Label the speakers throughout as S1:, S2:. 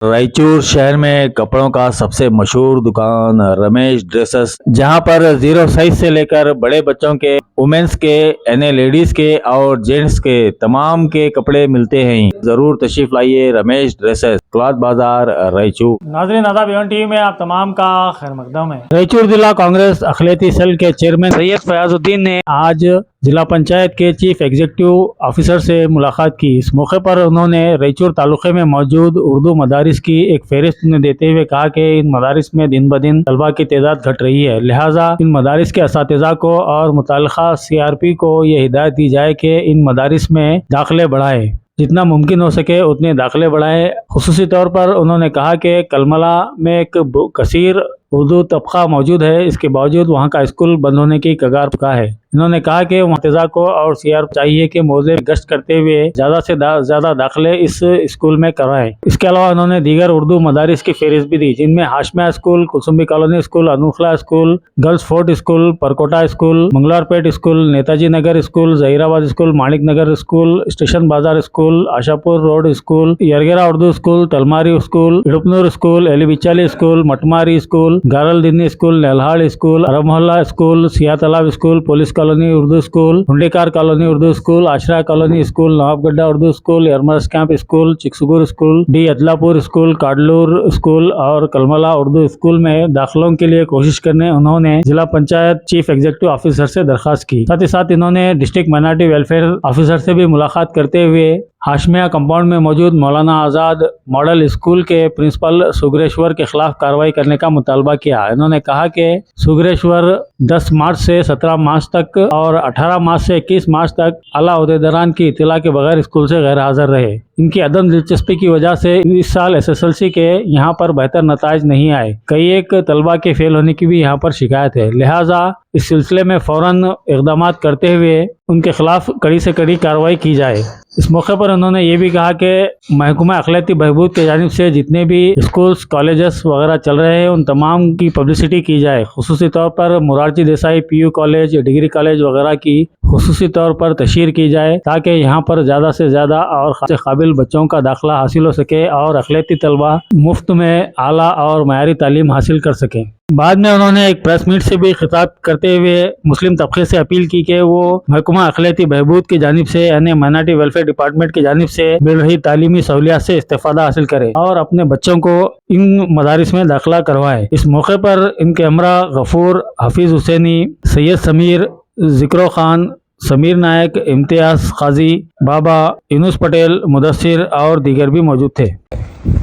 S1: रायचूर शहर में कपड़ों का सबसे मशहूर दुकान रमेश ड्रेसेस, जहां पर जीरो साइज से लेकर बड़े बच्चों के, वुमेन्स के, यानी लेडीज के और जेंट्स के तमाम के कपड़े मिलते हैं। जरूर तशरीफ लाइए रमेश ड्रेसेस, क्लॉथ बाजार, रायचूर।
S2: नाज़रीन आदाब, एवन टीवी में आप तमाम का खैर मकदम है।
S1: रायचूर जिला कांग्रेस अखिलती सेल के चेयरमैन सैयद फयाजुद्दीन ने आज जिला पंचायत के चीफ एग्जीक्यूटिव ऑफिसर से मुलाकात की। इस मौके पर उन्होंने रायचूर तालुके में मौजूद उर्दू मदारिस की एक फहरिस्त देते हुए कहा कि इन मदारिस में दिन ब दिन तलबा की तादाद घट रही है, लिहाजा इन मदारिस के असातिज़ा को और मुताल्लिका CRP को ये हिदायत दी जाए कि इन मदारिस में दाखिले बढ़ाए, जितना मुमकिन हो सके उतने दाखिले बढ़ाए। खुसूसी तौर पर उन्होंने कहा कि कलमला में एक कसीर उर्दू तबका मौजूद है, इसके बावजूद वहाँ का स्कूल बंद होने की कगार पर है। इन्होंने कहा कि मुतज़ा को और CRP चाहिए कि मौजे गश्त करते हुए ज़्यादा से ज़्यादा दाखिले इस स्कूल में करवाएं। इसके अलावा उन्होंने दीगर उर्दू मदारिस की फहरिस्त भी दी, जिनमें Hashmiya school, Kusumbi colony school, Anukhala school, girls fort school, Parkota school, Mangalwarpet school, Netaji Nagar school, Zaheerabad school, Manik Nagar school, station Bazar school, Ashapur road school, Yargera Urdu school, Talmari school, Idapnur school, Elibichali school, Matmari school, Garal Dinni school, नेलहाड़ school, अरब मोहल्ला school, Siya Talab school, police colony Urdu school, Hundekar colony Urdu school, Ashra colony school, Nawabgadda Urdu school, Yarmas camp school, Chiksugur school, D Adlapur school, Kadlur school और Kalmala Urdu school में दाखिलों के लिए कोशिश करने उन्होंने जिला panchayat chief executive officer से दरखास्त की। साथ ही साथ इन्होंने डिस्ट्रिक्ट माइनॉरिटी वेलफेयर ऑफिसर से भी मुलाकात करते हुए हाशमिया कंपाउंड में मौजूद मौलाना आज़ाद मॉडल स्कूल के प्रिंसिपल सुगरेश्वर के खिलाफ कार्रवाई करने का मुतालबा किया। इन्होंने कहा कि सुगरेश्वर 10 मार्च से 17 मार्च तक और 18 मार्च से 21 मार्च तक आला ओहदेदारान की इत्तला के बगैर स्कूल से गैर हाजिर रहे। इनकी अदम दिलचस्पी की वजह से इस साल SSLC के यहाँ पर बेहतर नताइज नहीं आए। कई एक तलबा के फेल होने की भी यहाँ पर शिकायत है, लिहाजा इस सिलसिले में फौरन इक़दाम करते हुए उनके खिलाफ कड़ी से कड़ी कार्रवाई की जाए। इस मौके पर उन्होंने ये भी कहा कि महकमा अखिलती बहबूद के जानिब से जितने भी स्कूल्स, कॉलेजेस वगैरह चल रहे हैं उन तमाम की पब्लिसिटी की जाए। खुसूसी तौर पर Morarji Desai PU college, degree college वगैरह की खुसूसी तौर पर तशहीर की जाए, ताकि यहाँ पर ज़्यादा से ज़्यादा और खासे काबिल बच्चों का दाखिला हासिल हो सके और अखिलती तलबा मुफ्त में आला और मयारी तालीम हासिल कर सकें। बाद में उन्होंने एक प्रेस मीट से भी खिताब करते हुए मुस्लिम तबके से अपील की कि वो महकमा अखिलती बहबूद की जानिब से यानी माइनॉरिटी वेलफेयर डिपार्टमेंट की जानिब से मिल रही तालीमी सहूलियात से इस्तेफादा हासिल करें और अपने बच्चों को इन मदारिस में दाखिला करवाएं। इस मौके पर इनके हमरा गफूर, हफीज हुसैनी, सैयद समीर, जिक्रो खान, समीर नायक, इम्तियाज काजी, बाबा, यूनुस पटेल, मुदस्सिर और दीगर भी मौजूद थे।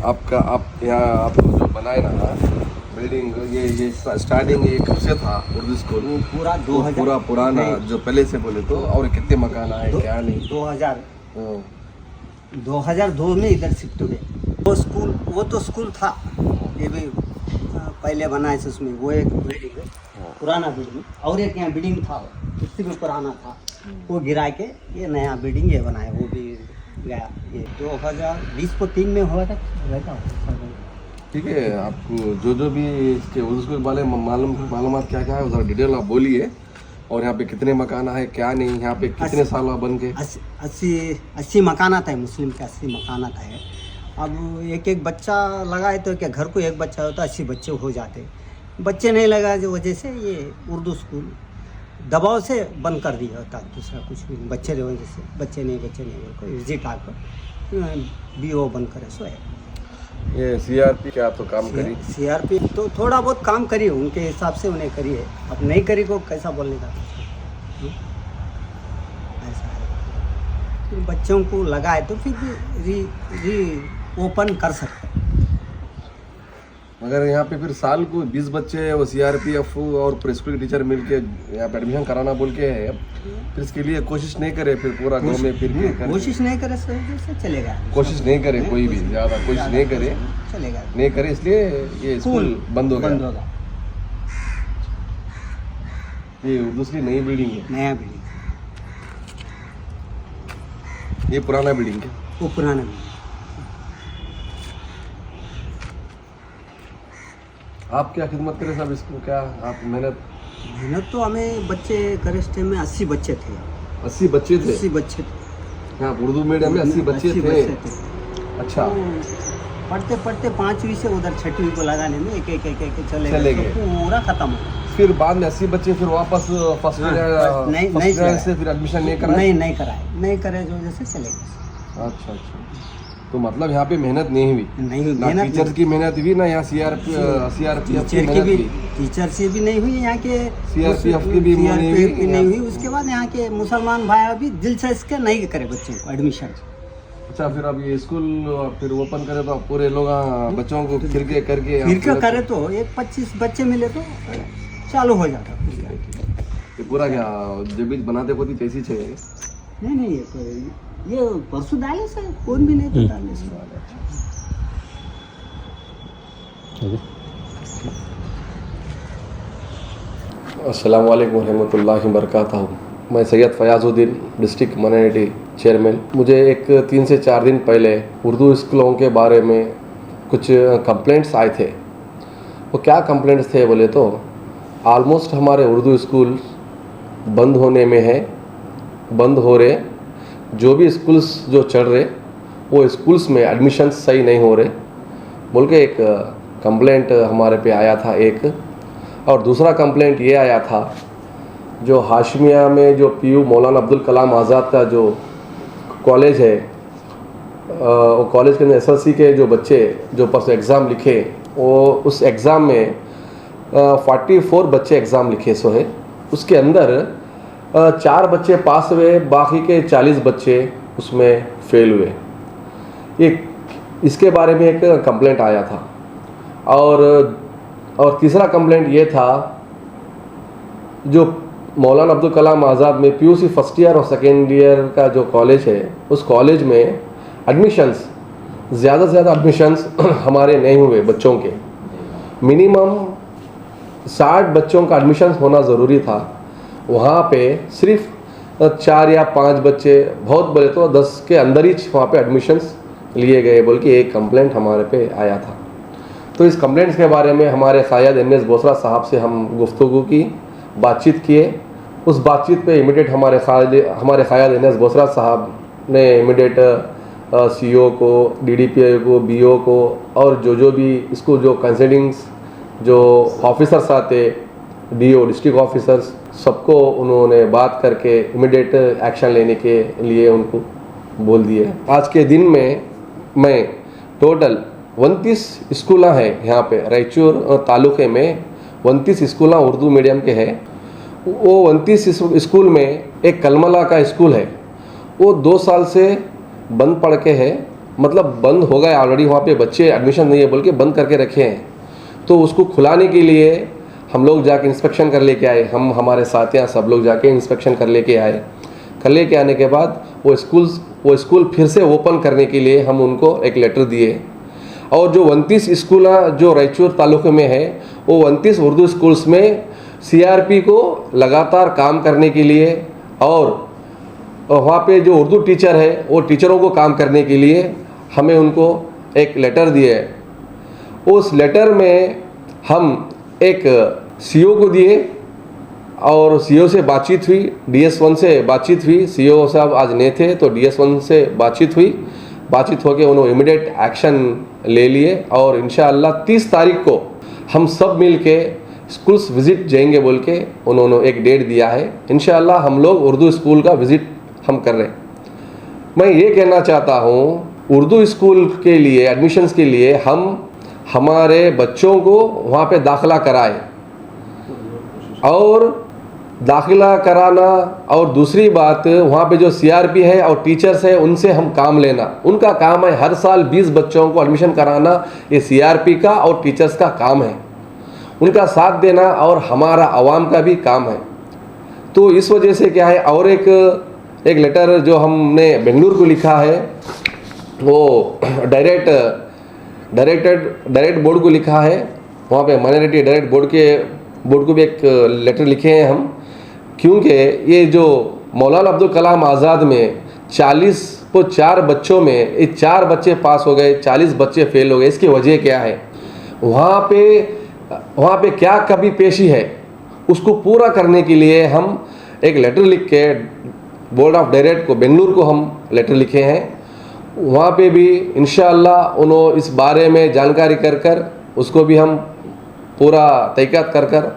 S3: आप यहाँ आप जो बनाए ना बिल्डिंग, ये स्टार्टिंग ये कब से था उर्दू स्कूल?
S4: पूरा 2000
S3: पूरा पुराना जो पहले से बोले तो, और कितने मकान आए क्या नहीं?
S4: 2002 में इधर शिफ्ट हुए। वो तो स्कूल था, ये भी पहले बनाए थे, उसमें वो एक बिल्डिंग है, पुराना बिल्डिंग, और एक यहाँ बिल्डिंग था उससे भी पुराना था, वो गिरा के ये नया बिल्डिंग ये बनाया, वो भी गया। ये 2020-3 में हुआ था।
S3: ठीक है, आपको जो भी इसके उर्दू स्कूल वाले मालूमात क्या क्या है ज़रा डिटेल आप बोलिए, और यहाँ पे कितने मकान है क्या नहीं, यहाँ पे कितने साल बन के?
S4: 80 मकानात है, मुस्लिम के 80 मकानात है। अब एक बच्चा लगाए तो क्या घर को एक बच्चा होता, 80 बच्चे हो जाते। बच्चे नहीं लगाए जो वजह से ये उर्दू स्कूल दबाव से बंद कर दिया होता, दूसरा कुछ भी। बच्चे की वजह से बच्चे नहीं कोई विजिट आकर BO बंद करे सो है।
S3: ये CRP क्या तो काम करी?
S4: CRP तो थोड़ा बहुत काम करी, उनके हिसाब से उन्हें करी है, अब नहीं करी को कैसा बोलने का ऐसा है। तो बच्चों को लगाए तो फिर री ओपन कर सकते हैं।
S3: मगर यहाँ पे फिर साल को 20 बच्चे वो CRPF और प्रेस्कूल के टीचर मिलके यहाँ पे एडमिशन कराना बोल के है, फिर इसके लिए कोशिश नहीं करे, फिर पूरा गाँव में फिर
S4: कोशिश नहीं करे से चलेगा।
S3: कोशिश नहीं करे, कोई भी ज़्यादा कोशिश नहीं करे,
S4: चलेगा
S3: नहीं करे, इसलिए ये स्कूल बंद हो गया। ये उर्दू की नई बिल्डिंग है,
S4: नया बिल्डिंग,
S3: ये पुराना बिल्डिंग है,
S4: वो पुराना बिल्डिंग।
S3: आप क्या खिदमत करें साहब इसको, क्या आप मेहनत
S4: तो हमें बच्चे करे टाइम में 80 बच्चे थे।
S3: 80 बच्चे थे?
S4: 80 बच्चे थे।
S3: हाँ, उर्दू मीडियम में 80 बच्चे थे। अच्छा,
S4: पढ़ते पढ़ते 5वीं से उधर 6वीं को लगाने में एक चले
S3: चले
S4: गए
S3: गए।
S4: तो पूरा खत्म हो गया।
S3: फिर बाद में 80 बच्चे फिर वापस फर्स्ट
S4: हाँ,
S3: ईयर
S4: नहीं
S3: फर्स्ट ईयर
S4: कराए।
S3: से फिर एडमिशन नहीं कराए।
S4: नहीं करे जो जैसे चले गए।
S3: अच्छा अच्छा, तो मतलब यहाँ पे मेहनत नहीं हुई,
S4: नहीं हुई
S3: ना
S4: मेहनत,
S3: टीचर की मेहनत हुई ना यहाँ सीआरपीएफ की
S4: टीचर की
S3: मेहनत
S4: भी,
S3: हुई।
S4: टीचर से भी नहीं हुई यहाँ के,
S3: CRPF की भी नहीं हुई।
S4: CRPF की नहीं हुई। उसके बाद यहाँ के मुसलमान भाई अभी दिल से इसके नहीं करे बच्चों को एडमिशन।
S3: अच्छा, फिर अब ये स्कूल फिर ओपन करे तो अब पूरे लोग बच्चों को फिर के करके
S4: फिर क्या करे तो एक 25 बच्चे मिले तो चालू हो जाता।
S3: ये पूरा क्या जब भी बनाते होती कैसी चाहिए।
S4: नहीं ये परसों डाले से कौन भी नहीं तो डाले से।
S3: अस्सलाम वालेकुम रहमतुल्लाहि वबरकातुहू। मैं सैयद फ़याज़ुद्दीन डिस्ट्रिक्ट माइनॉरिटी चेयरमैन। मुझे एक 3 से 4 दिन पहले उर्दू स्कूलों के बारे में कुछ कंप्लेंट्स आए थे। वो क्या कंप्लेंट्स थे बोले तो ऑलमोस्ट हमारे उर्दू स्कूल बंद होने में है, बंद हो रहे। जो भी स्कूल्स जो चल रहे वो स्कूल्स में एडमिशन सही नहीं हो रहे बोल के एक कंप्लेंट हमारे पे आया था एक। और दूसरा कंप्लेंट ये आया था जो हाशमिया में जो पीयू मौलाना अब्दुल कलाम आज़ाद का जो कॉलेज है, वो कॉलेज के अंदर SSC के जो बच्चे जो परसों एग्ज़ाम लिखे वो उस एग्ज़ाम में 44 बच्चे एग्ज़ाम लिखे सो है। उसके अंदर 4 बच्चे पास हुए, बाकी के 40 बच्चे उसमें फेल हुए। ये इसके बारे में एक कंप्लेंट आया था। और तीसरा कंप्लेंट ये था जो मौलाना अब्दुल कलाम आज़ाद में PUC फर्स्ट ईयर और सेकेंड ईयर का जो कॉलेज है उस कॉलेज में एडमिशन्स ज़्यादा से ज़्यादा एडमिशन्स हमारे नहीं हुए बच्चों के। मिनिमम 60 बच्चों का एडमिशन होना ज़रूरी था, वहाँ पे सिर्फ 4 या 5 बच्चे, बहुत बड़े तो 10 के अंदर ही वहाँ पे एडमिशन्स लिए गए बोल के एक कंप्लेंट हमारे पे आया था। तो इस कंप्लेंट्स के बारे में हमारे क़ायद NS बोसरा साहब से हम गुफ्तगू की, बातचीत किए। उस बातचीत पे इमीडिएट हमारे क़ायद NS बोसरा साहब ने इमीडिएट CO को, DDPI को, BO को और जो भी इसको जो कंसल्टिंग्स जो ऑफिसर्स आते, DO डिस्ट्रिक्ट ऑफिसर्स, सबको उन्होंने बात करके इमीडिएट एक्शन लेने के लिए उनको बोल दिए। आज के दिन में मैं टोटल 29 स्कूल हैं यहाँ पे रायचूर तालुके में 29 स्कूल उर्दू मीडियम के हैं। वो 29 स्कूल में एक कलमला का स्कूल है, वो 2 साल से बंद पड़ के है, मतलब बंद हो गए ऑलरेडी, वहाँ पे बच्चे एडमिशन नहीं है बोल के बंद करके रखे हैं। तो उसको खुलाने के लिए हम लोग जाके इंस्पेक्शन कर लेके आए, हम हमारे साथियाँ सब लोग जाके इंस्पेक्शन कर लेके आए। कर लेके आने के बाद वो स्कूल फिर से ओपन करने के लिए हम उनको एक लेटर दिए। और जो 29 स्कूल जो रायचूर तालुके में है वो 29 उर्दू स्कूल्स में CRP को लगातार काम करने के लिए और वहाँ पे जो उर्दू टीचर है वो टीचरों को काम करने के लिए हमें उनको एक लेटर दिए। उस लेटर में हम एक CO को दिए और CO से बातचीत हुई, DS1 से बातचीत हुई। CO साहब आज नहीं थे तो DS1 से बातचीत हुई। बातचीत होकर उन्होंने इमीडिएट एक्शन ले लिए और इंशाअल्लाह 30 तारीख को हम सब मिल के स्कूल्स विज़िट जाएंगे बोल के उन्होंने एक डेट दिया है। इंशाअल्लाह हम लोग उर्दू स्कूल का विज़िट हम कर रहे हैं। मैं ये कहना चाहता हूँ उर्दू स्कूल के लिए एडमिशन्स के लिए हम हमारे बच्चों को वहाँ पे दाखिला कराए और दाखिला कराना। और दूसरी बात वहाँ पे जो CRP है और टीचर्स है उनसे हम काम लेना। उनका काम है हर साल 20 बच्चों को एडमिशन कराना, ये CRP का और टीचर्स का काम है, उनका साथ देना और हमारा आवाम का भी काम है। तो इस वजह से क्या है, और एक लेटर जो हमने बेंगलुरु को लिखा है वो डायरेक्ट बोर्ड को लिखा है, वहाँ पे माइनॉरिटी डायरेक्ट बोर्ड को भी एक लेटर लिखे हैं हम। क्योंकि ये जो मौलाना अब्दुल कलाम आज़ाद में 4 बच्चों में ये 4 बच्चे पास हो गए, 40 बच्चे फेल हो गए। इसकी वजह क्या है, वहाँ पे क्या कभी पेशी है उसको पूरा करने के लिए हम एक लेटर लिख के बोर्ड ऑफ डायरेक्ट को बेंगलुरु को हम लेटर लिखे हैं। वहाँ पे भी इंशाअल्लाह उन्होंने इस बारे में जानकारी कर कर उसको भी हम पूरा तहकीकात कर कर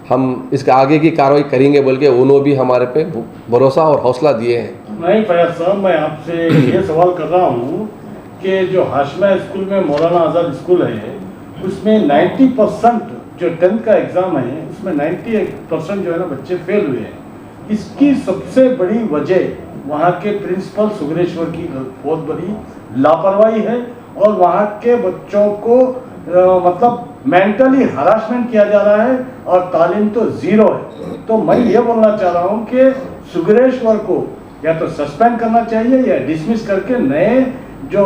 S3: हम इसके आगे की कार्रवाई करेंगे बोल के उन्होंने भी हमारे पे भरोसा और हौसला दिए हैं।
S5: नहीं फैयाज साहब, मैं आपसे ये सवाल कर रहा हूँ कि जो हाशमा स्कूल में मौलाना आज़ाद स्कूल है उसमें 90% जो 10th का एग्ज़ाम है उसमें 98% जो है ना बच्चे फेल हुए हैं। इसकी सबसे बड़ी वजह वहाँ के प्रिंसिपल सुगरेश्वर की बहुत बड़ी लापरवाही है और वहाँ के बच्चों को मतलब मेंटली हरासमेंट किया जा रहा है और तालीम तो ज़ीरो है। तो मैं ये बोलना चाह रहा हूँ कि सुगरेश्वर को या तो सस्पेंड करना चाहिए या डिसमिस करके नए जो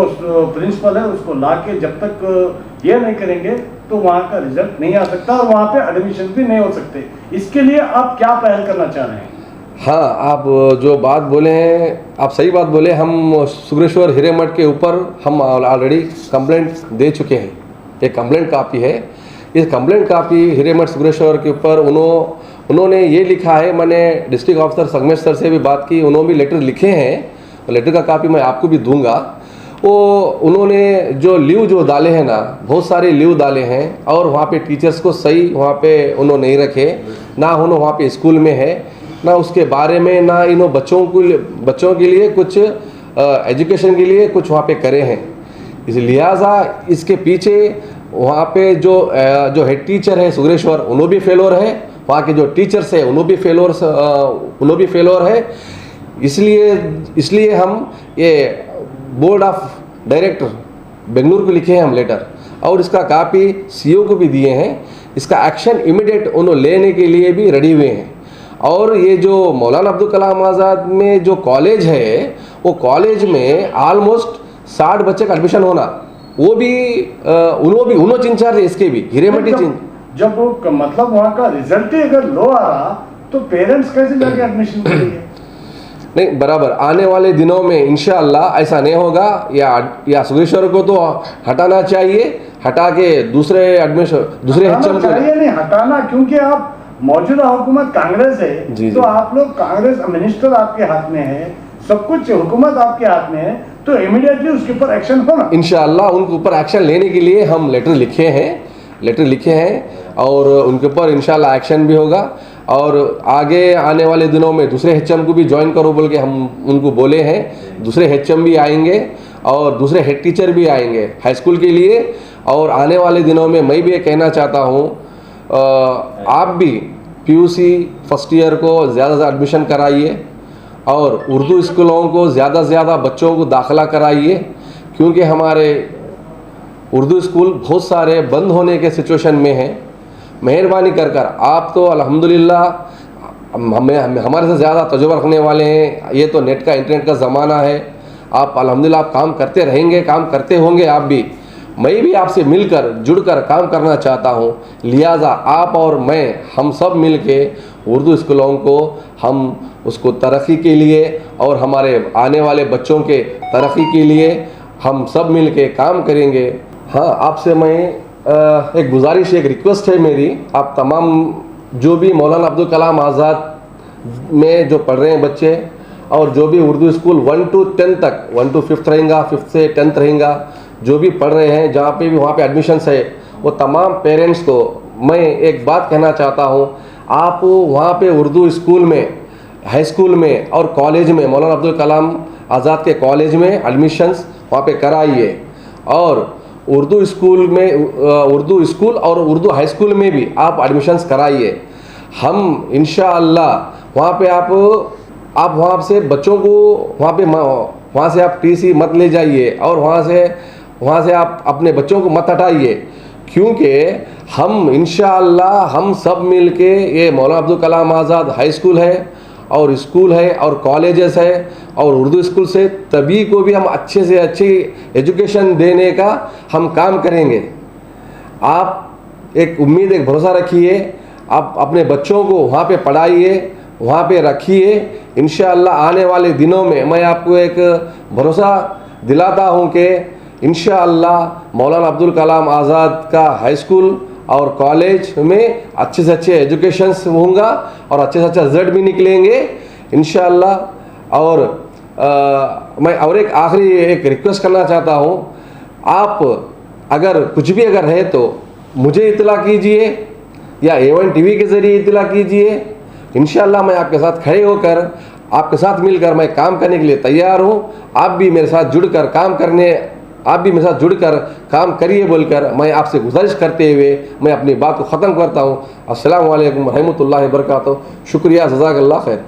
S5: प्रिंसिपल है उसको ला के जब तक ये नहीं करेंगे तो वहाँ का रिजल्ट नहीं आ सकता और वहाँ पे एडमिशन भी नहीं हो सकते। इसके लिए आप क्या पहल करना चाह रहे हैं?
S3: हाँ, आप जो बात बोले हैं आप सही बात बोले। हम सुगरेश्वर हिरेमठ के ऊपर हम ऑलरेडी कंप्लेंट दे चुके हैं। एक कंप्लेंट कापी है। इस कंप्लेंट कापी हिरेमठ सुगरेश्वर के ऊपर उन्होंने ये लिखा है। मैंने डिस्ट्रिक्ट ऑफिसर संगमेश सर से भी बात की, उन्होंने भी लेटर लिखे हैं। लेटर का कापी मैं आपको भी दूंगा। वो उन्होंने जो लीव जो डाले हैं ना, बहुत सारे लीव डाले हैं और वहाँ पे टीचर्स को सही वहाँ पे उन्होंने नहीं रखे ना। उन्होंने वहाँ पे स्कूल में है ना उसके बारे में ना इन बच्चों के लिए कुछ एजुकेशन के लिए कुछ वहाँ पे करे हैं। इस लिहाजा इसके पीछे वहाँ पे जो हेड टीचर है सुगरेश्वर उन्होंने भी फेलोर है। वहाँ के जो टीचर्स है उन्होंने भी फेलोर है। इसलिए हम ये बोर्ड ऑफ डायरेक्टर बेंगलुरु को लिखे हैं हम लेटर और इसका कापी सीईओ को भी दिए हैं। इसका एक्शन इमीडिएट उन्होंने लेने के लिए भी रेडी हुए हैं। और ये जो मौलाना अब्दुल कलाम आज़ाद में जो कॉलेज है वो कॉलेज में ऑलमोस्ट 60 बच्चे का एडमिशन होना, वो भी उन्होंने इंचार्ज है इसके भी हिरेमठी
S5: जब वो मतलब वहाँ का रिजल्ट ही अगर लो आ रहा तो पेरेंट्स कैसे जाके एडमिशन करेंगे?
S3: नहीं, बराबर आने वाले दिनों में इंशाअल्लाह ऐसा नहीं होगा। या सुगेश्वर को तो हटाना चाहिए, हटा के दूसरे HM
S5: चाहिए नहीं हटाना, क्योंकि आप मौजूदा हुकूमत कांग्रेस है
S3: जी,
S5: तो आप लोग कांग्रेस मिनिस्टर आपके हाथ में है, सब कुछ हुकूमत आपके हाथ में है, तो इमीडिएटली उसके ऊपर एक्शन होना।
S3: इंशाअल्लाह उनके ऊपर एक्शन लेने के लिए हम लेटर लिखे हैं और उनके ऊपर इंशाअल्लाह एक्शन भी होगा। और आगे आने वाले दिनों में दूसरे HM को भी ज्वाइन करो बोल के हम उनको बोले हैं। दूसरे HM भी आएंगे और दूसरे हेड टीचर भी आएंगे हाई स्कूल के लिए। और आने वाले दिनों में मैं भी ये कहना चाहता हूँ, आप भी PUC फर्स्ट ईयर को ज़्यादा से ज़्यादा एडमिशन कराइए और उर्दू स्कूलों को ज़्यादा से ज़्यादा बच्चों को दाखिला कराइए, क्योंकि हमारे उर्दू स्कूल बहुत सारे बंद होने के सिचुएशन में हैं। मेहरबानी कर आप तो अल्हम्दुलिल्लाह हमारे से ज़्यादा तजुर्बा रखने वाले हैं। ये तो नेट का इंटरनेट का ज़माना है। आप अल्हम्दुलिल्लाह आप काम करते रहेंगे, काम करते होंगे आप भी। मैं भी आपसे मिलकर जुड़कर काम करना चाहता हूँ। लिहाजा आप और मैं हम सब मिल के उर्दू स्कूलों को हम उसको तरक्की के लिए और हमारे आने वाले बच्चों के तरक्की के लिए हम सब मिल के काम करेंगे। हाँ, आपसे मैं एक गुजारिश, एक रिक्वेस्ट है मेरी, आप तमाम जो भी मौलाना अब्दुल कलाम आज़ाद में जो पढ़ रहे हैं बच्चे और जो भी उर्दू स्कूल 1 to 10 तक 1 to 5th रहेगा, 5th से 10th रहेगा, जो भी पढ़ रहे हैं जहाँ पे भी वहाँ पे एडमिशन्स है, वो तमाम पेरेंट्स को मैं एक बात कहना चाहता हूँ। आप वहाँ पे उर्दू स्कूल में, हाई स्कूल में और कॉलेज में, मौलाना अब्दुल कलाम आज़ाद के कॉलेज में एडमिशन्स वहाँ पे कराइए। और उर्दू स्कूल और उर्दू हाई स्कूल में भी आप एडमिशन्स कराइए। हम इंशाअल्लाह वहाँ पे आप वहाँ से बच्चों को वहाँ से आप TC मत ले जाइए और वहाँ से आप अपने बच्चों को मत हटाइए, क्योंकि हम इंशाअल्लाह हम सब मिल के ये मौलाना अब्दुल कलाम आज़ाद हाई स्कूल है और कॉलेजेस है और उर्दू स्कूल से तभी को भी हम अच्छे से अच्छी एजुकेशन देने का हम काम करेंगे। आप एक उम्मीद, एक भरोसा रखिए, आप अपने बच्चों को वहाँ पे पढ़ाइए, वहाँ पे रखिए। इंशाअल्लाह आने वाले दिनों में मैं आपको एक भरोसा दिलाता हूँ कि इंशाअल्लाह मौलाना अब्दुल कलाम आज़ाद का हाई स्कूल और कॉलेज में अच्छे से अच्छे एजुकेशंस होंगे और अच्छे से अच्छा रिजल्ट भी निकलेंगे इंशाअल्लाह। और मैं और एक आखिरी एक रिक्वेस्ट करना चाहता हूँ, आप अगर कुछ भी अगर है तो मुझे इतला कीजिए या A1 TV के ज़रिए इतला कीजिए। इंशाल्लाह मैं आपके साथ खड़े होकर आपके साथ मिलकर मैं काम करने के लिए तैयार हूँ। आप भी मेरे साथ जुड़कर काम करिए बोलकर मैं आपसे गुजारिश करते हुए मैं अपनी बात को ख़त्म करता हूँ। अस्सलामु अलैकुम रहमतुल्लाहि व बरकातहू। शुक्रिया, जज़ाकल्लाह खैर।